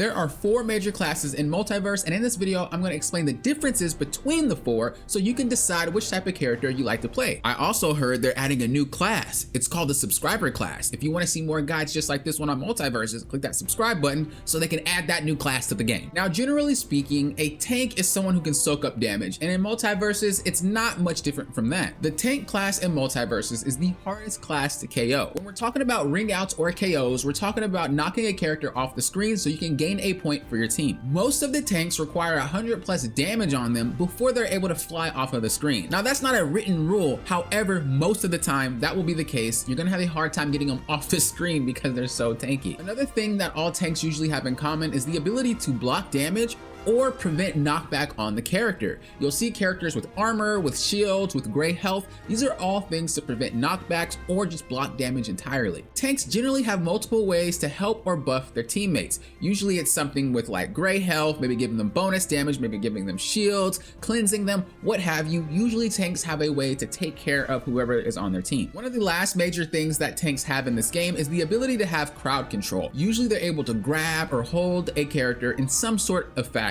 There are 4 major classes in Multiverse, and in this video, I'm going to explain the differences between the 4 so you can decide which type of character you like to play. I also heard they're adding a new class. It's called the subscriber class. If you want to see more guides just like this one on Multiverses, click that subscribe button so they can add that new class to the game. Now, generally speaking, a tank is someone who can soak up damage, and in Multiverses, it's not much different from that. The tank class in Multiverses is the hardest class to KO. When we're talking about ring outs or KOs, we're talking about knocking a character off the screen so you can gain a point for your team. Most of the tanks require 100+ damage on them before they're able to fly off of the screen. Now, that's not a written rule. However, most of the time that will be the case. You're gonna have a hard time getting them off the screen because they're so tanky. Another thing that all tanks usually have in common is the ability to block damage or prevent knockback on the character. You'll see characters with armor, with shields, with gray health. These are all things to prevent knockbacks or just block damage entirely. Tanks generally have multiple ways to help or buff their teammates. Usually it's something with like gray health, maybe giving them bonus damage, maybe giving them shields, cleansing them, what have you. Usually tanks have a way to take care of whoever is on their team. One of the last major things that tanks have in this game is the ability to have crowd control. Usually they're able to grab or hold a character in some sort of fashion.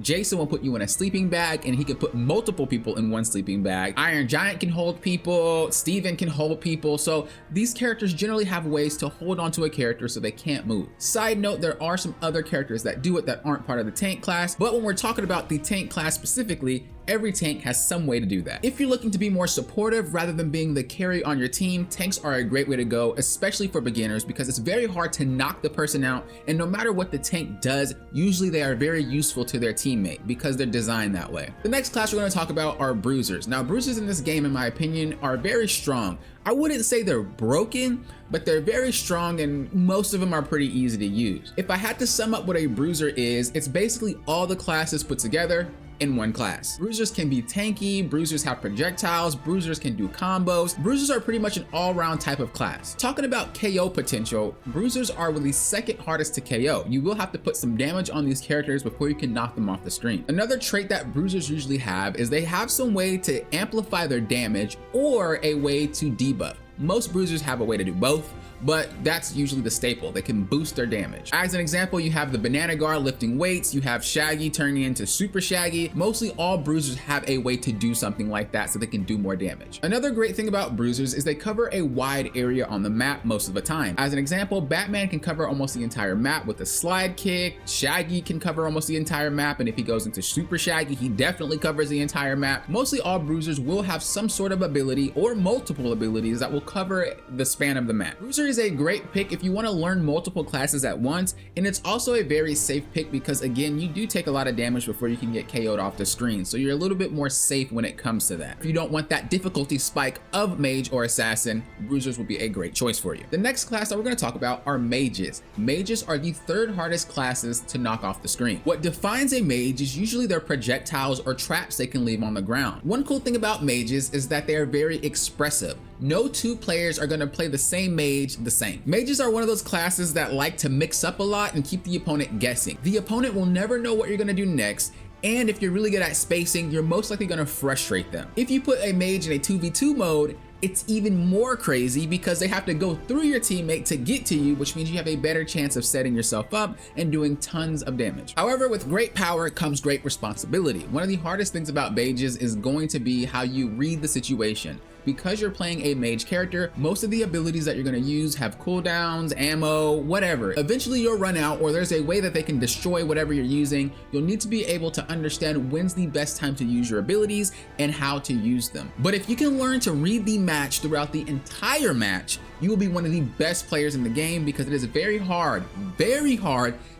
Jason will put you in a sleeping bag and he can put multiple people in one sleeping bag. Iron Giant can hold people, Steven can hold people. So these characters generally have ways to hold onto a character so they can't move. Side note, there are some other characters that do it that aren't part of the tank class, but when we're talking about the tank class specifically, every tank has some way to do that. If you're looking to be more supportive rather than being the carry on your team, tanks are a great way to go, especially for beginners, because it's very hard to knock the person out, and no matter what the tank does, usually they are very useful to their teammate because they're designed that way. The next class we're going to talk about are Bruisers. Now, Bruisers in this game, in my opinion, are very strong. I wouldn't say they're broken, but they're very strong and most of them are pretty easy to use. If I had to sum up what a Bruiser is, it's basically all the classes put together in one class. Bruisers can be tanky, Bruisers have projectiles, Bruisers can do combos. Bruisers are pretty much an all-round type of class. Talking about KO potential, Bruisers are the second hardest to KO. You will have to put some damage on these characters before you can knock them off the screen. Another trait that Bruisers usually have is they have some way to amplify their damage or a way to debuff. Most Bruisers have a way to do both, but that's usually the staple. They can boost their damage. As an example, you have the Banana Guard lifting weights, you have Shaggy turning into Super Shaggy. Mostly all Bruisers have a way to do something like that so they can do more damage. Another great thing about Bruisers is they cover a wide area on the map most of the time. As an example, Batman can cover almost the entire map with a slide kick, Shaggy can cover almost the entire map, and if he goes into Super Shaggy, he definitely covers the entire map. Mostly all Bruisers will have some sort of ability or multiple abilities that will cover the span of the map. Bruiser is a great pick if you want to learn multiple classes at once, and it's also a very safe pick because again, you do take a lot of damage before you can get KO'd off the screen, so you're a little bit more safe when it comes to that. If you don't want that difficulty spike of Mage or Assassin, Bruisers will be a great choice for you. The next class that we're going to talk about are Mages. Mages are the third hardest classes to knock off the screen. What defines a Mage is usually their projectiles or traps they can leave on the ground. One cool thing about Mages is that they are very expressive. No two players are going to play the same Mage the same. Mages are one of those classes that like to mix up a lot and keep the opponent guessing. The opponent will never know what you're going to do next, and if you're really good at spacing, you're most likely going to frustrate them. If you put a Mage in a 2v2 mode, it's even more crazy because they have to go through your teammate to get to you, which means you have a better chance of setting yourself up and doing tons of damage. However, with great power comes great responsibility. One of the hardest things about Mages is going to be how you read the situation. Because you're playing a Mage character, most of the abilities that you're going to use have cooldowns, ammo, whatever. Eventually you'll run out, or there's a way that they can destroy whatever you're using. You'll need to be able to understand when's the best time to use your abilities and how to use them. But if you can learn to read the match throughout the entire match, you will be one of the best players in the game because it is very hard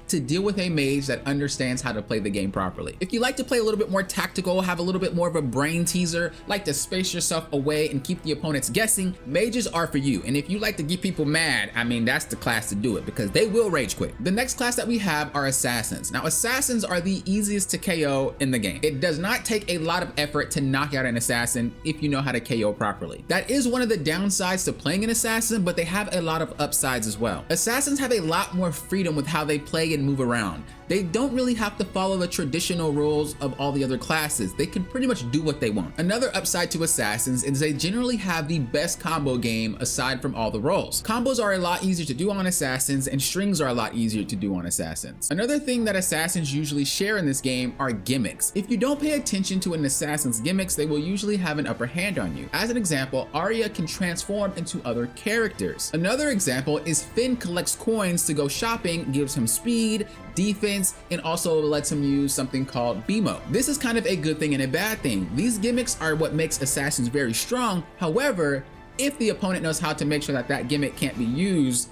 to deal with a Mage that understands how to play the game properly. If you like to play a little bit more tactical, have a little bit more of a brain teaser, like to space yourself away and keep the opponents guessing, Mages are for you. And if you like to get people mad, I mean, that's the class to do it because they will rage quit. The next class that we have are Assassins. Now, Assassins are the easiest to KO in the game. It does not take a lot of effort to knock out an Assassin if you know how to KO properly. That is one of the downsides to playing an Assassin, but they have a lot of upsides as well. Assassins have a lot more freedom with how they play and move around. they don't really have to follow the traditional rules of all the other classes. They can pretty much do what they want. Another upside to assassins is they generally have the best combo game aside from all the roles. Combos are a lot easier to do on assassins, and strings are a lot easier to do on assassins. Another thing that assassins usually share in this game are gimmicks. If you don't pay attention to an assassin's gimmicks, they will usually have an upper hand on you. As an example, Arya can transform into other characters. Another example is Finn collects coins to go shopping, gives him speed, defense, and also lets him use something called BMO. This is kind of a good thing and a bad thing. These gimmicks are what makes assassins very strong. However, if the opponent knows how to make sure that that gimmick can't be used,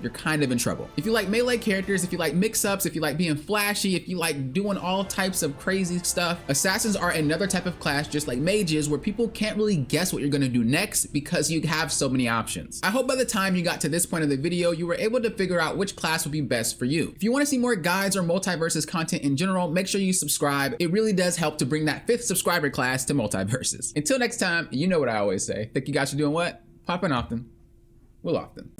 you're kind of in trouble. If you like melee characters, if you like mix-ups, if you like being flashy, if you like doing all types of crazy stuff, assassins are another type of class just like mages where people can't really guess what you're gonna do next because you have so many options. I hope by the time you got to this point of the video, you were able to figure out which class would be best for you. If you wanna see more guides or MultiVersus content in general, make sure you subscribe. It really does help to bring that 5th subscriber class to MultiVersus. Until next time, you know what I always say. Think you guys are doing what? Popping often. Will often.